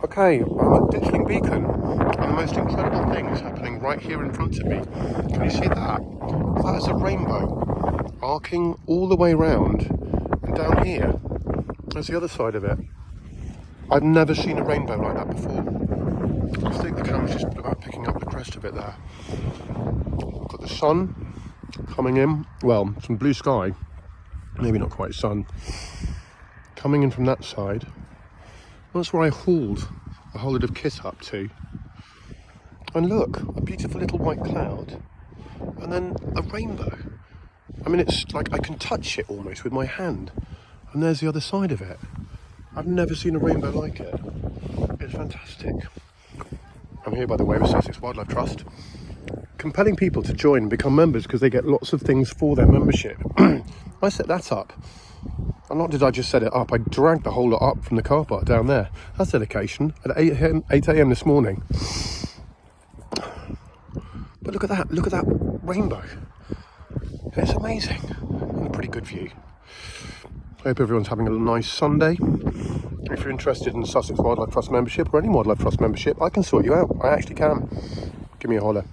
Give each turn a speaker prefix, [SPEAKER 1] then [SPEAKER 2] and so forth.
[SPEAKER 1] Okay, I'm at Ditchling Beacon, and the most incredible thing is happening right here in front of me. Can you see that? That is a rainbow, arcing all the way round, and down here, there's the other side of it. I've never seen a rainbow like that before. I think the camera's just about picking up the crest of it there. We've got the sun coming in, well, some blue sky, maybe not quite sun, coming in from that side. That's where I hauled a whole lot of kit up to. And look, a beautiful little white cloud, and then a rainbow. I mean, it's like I can touch it almost with my hand. And there's the other side of it. I've never seen a rainbow like it. It's fantastic. I'm here, by the way, with Sussex Wildlife Trust, compelling people to join and become members because they get lots of things for their membership. I set that up. And not did I just set it up, I dragged the whole lot up from the car park down there. That's dedication at 8 a.m. this morning. But look at that rainbow. It's amazing. And a pretty good view. I hope everyone's having a nice Sunday. If you're interested in the Sussex Wildlife Trust membership or any Wildlife Trust membership, I can sort you out. I actually can. Give me a holler.